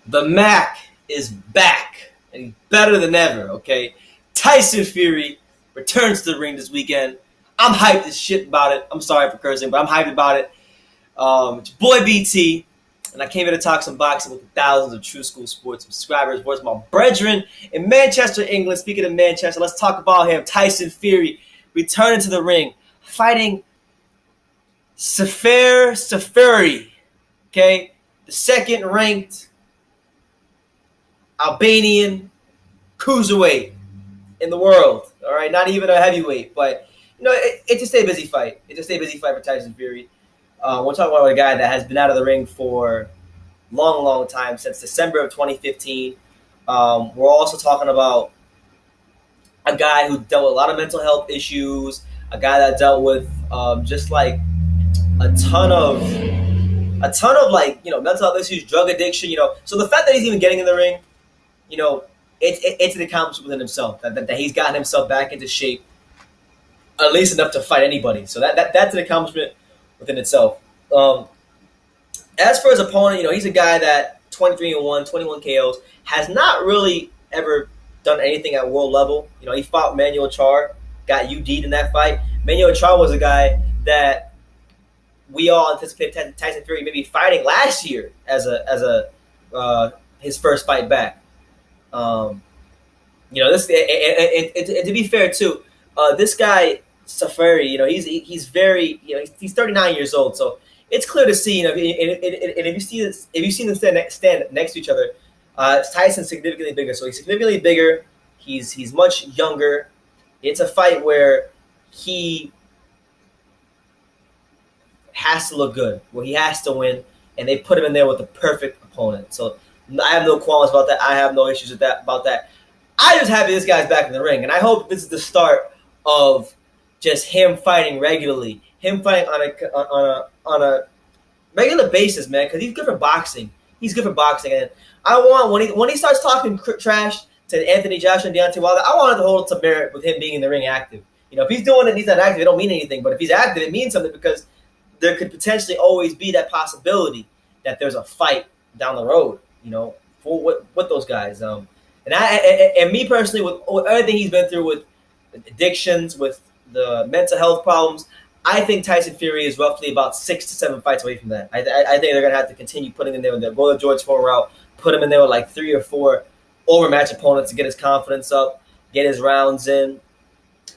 The Mac is back, and he's better than ever, okay? Tyson Fury returns to the ring this weekend. I'm hyped as shit about it. I'm sorry for cursing, but I'm hyped about it. It's your boy BT, and I came here to talk some boxing with thousands of True School Sports subscribers. Where's my brethren in Manchester, England? Speaking of Manchester, let's talk about him. Tyson Fury returning to the ring, fighting Safari, okay? The second-ranked Albanian cruiserweight in the world. All right, not even a heavyweight, but it's a stay busy fight. It's a stay busy fight for Tyson Fury. We're talking about a guy that has been out of the ring for a long time, since December of 2015. We're also talking about a guy who dealt with a lot of mental health issues, a guy that dealt with just like a ton of like mental health issues, drug addiction. So the fact that he's even getting in the ring, it's an accomplishment within himself that he's gotten himself back into shape, at least enough to fight anybody. So that's an accomplishment within itself. As for his opponent, he's a guy that 23-1, 21 KOs, has not really ever done anything at world level. He fought Manuel Char, got UD'd in that fight. Manuel Char was a guy that we all anticipated Tyson Fury maybe fighting last year as his first fight back. This to be fair too, this guy Safari, he's very, he's 39 years old, so it's clear to see, and if you've seen them stand next to each other, Tyson's significantly bigger, so he's significantly bigger. He's much younger. It's a fight where he has to look good, where he has to win, and they put him in there with the perfect opponent. So I have no qualms about that. I have no issues about that. I'm just happy this guy's back in the ring, and I hope this is the start of just him fighting regularly, him fighting on a regular basis, man. Because he's good for boxing. And I want when he starts talking trash to Anthony Joshua and Deontay Wilder, I want it to hold to merit with him being in the ring active. If he's doing it and he's not active, it don't mean anything. But if he's active, it means something, because there could potentially always be that possibility that there's a fight down the road, for with those guys. And me personally, with everything he's been through with addictions, with the mental health problems, I think Tyson Fury is roughly about 6 to 7 fights away from that. I think they're going to have to continue putting him there with go the George Foreman route, put him in there with like 3 or 4 overmatch opponents to get his confidence up, get his rounds in.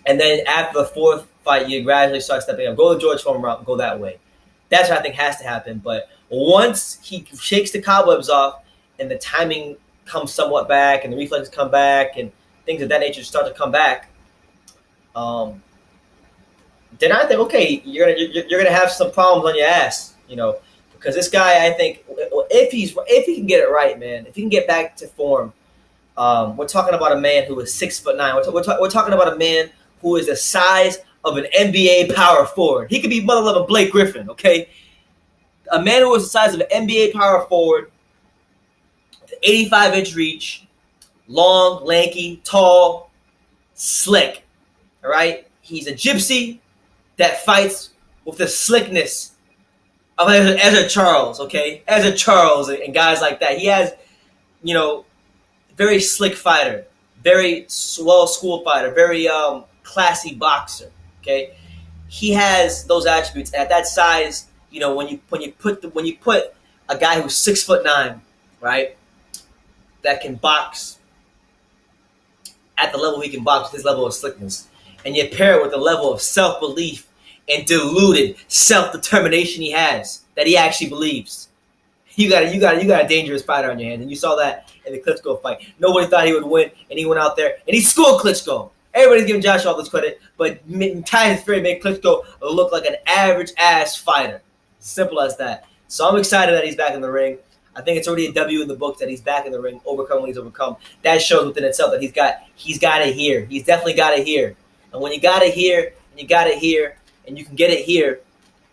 And then after the 4th fight, you gradually start stepping up. Go the George Foreman route and go that way. That's what I think has to happen. But once he shakes the cobwebs off and the timing comes somewhat back and the reflexes come back and things of that nature start to come back, then I think, okay, you're gonna have some problems on your ass, because this guy, I think, if he can get it right, man, if he can get back to form, we're talking about a man who is 6'9". We're talking about a man who is the size of an NBA power forward. He could be mother loving Blake Griffin, okay? A man who is the size of an NBA power forward, 85-inch reach, long, lanky, tall, slick. All right? He's a gypsy that fights with the slickness of Ezra Charles, okay? Ezra Charles and guys like that. He has, very slick fighter, very well-schooled fighter, very classy boxer, okay? He has those attributes. At that size, when you put a guy who's 6'9", right, that can box at the level he can box with his level of slickness, and you pair it with the level of self-belief and deluded self-determination he has, that he actually believes, you got a dangerous fighter on your hands. And you saw that in the Klitschko fight. Nobody thought he would win, and he went out there and he schooled Klitschko. Everybody's giving Josh all this credit, but Tyson Fury made Klitschko look like an average-ass fighter. Simple as that. So I'm excited that he's back in the ring. I think it's already a W in the books that he's back in the ring, overcome what he's overcome. That shows within itself that he's got it here. He's definitely got it here. And when you got it here, and you got it here, and you can get it here,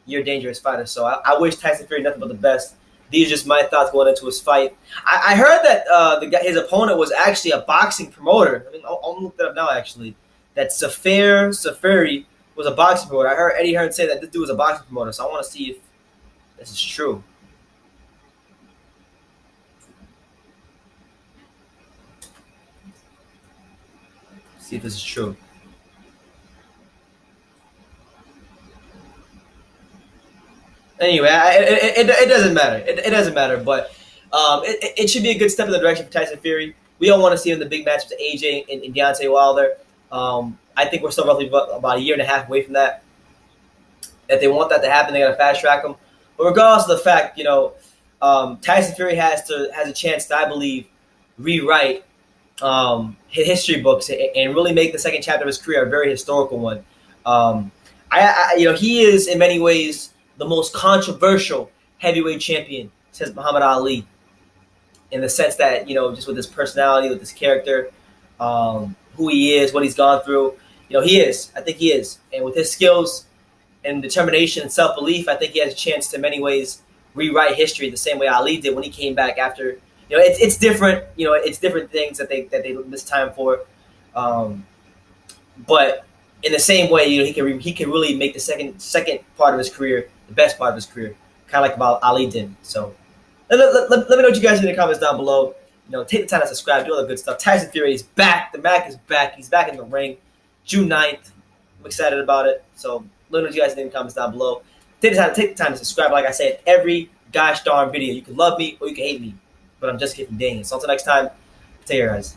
you're a dangerous fighter. So I wish Tyson Fury nothing but the best. These are just my thoughts going into his fight. I heard that his opponent was actually a boxing promoter. I mean, I'll look that up now, actually. That Safari was a boxing promoter. I heard Eddie Hearn say that this dude was a boxing promoter, so I want to see if this is true. See if this is true. Anyway, it doesn't matter. It doesn't matter, but it should be a good step in the direction for Tyson Fury. We all want to see him in the big match with AJ and Deontay Wilder. I think we're still roughly about a year and a half away from that. If they want that to happen, they got to fast track him. But regardless of the fact, Tyson Fury has a chance to, I believe, rewrite his history books and really make the second chapter of his career a very historical one. He is in many ways the most controversial heavyweight champion since Muhammad Ali, in the sense that just with his personality, with his character, who he is, what he's gone through. He is. I think he is, and with his skills and determination and self-belief, I think he has a chance to, in many ways, rewrite history the same way Ali did when he came back after. It's different. It's different things that they missed time for, but in the same way, he can really make the second part of his career the best part of his career, kind of like about Ali did. So let me know what you guys think in the comments down below. Take the time to subscribe, do all the good stuff. Tyson Fury is back. The Mac is back. He's back in the ring, June 9th. I'm excited about it. So let me know what you guys think in the comments down below. Take the time to subscribe. Like I said, every gosh darn video. You can love me or you can hate me, but I'm just kidding. Dang. So until next time, take care, guys.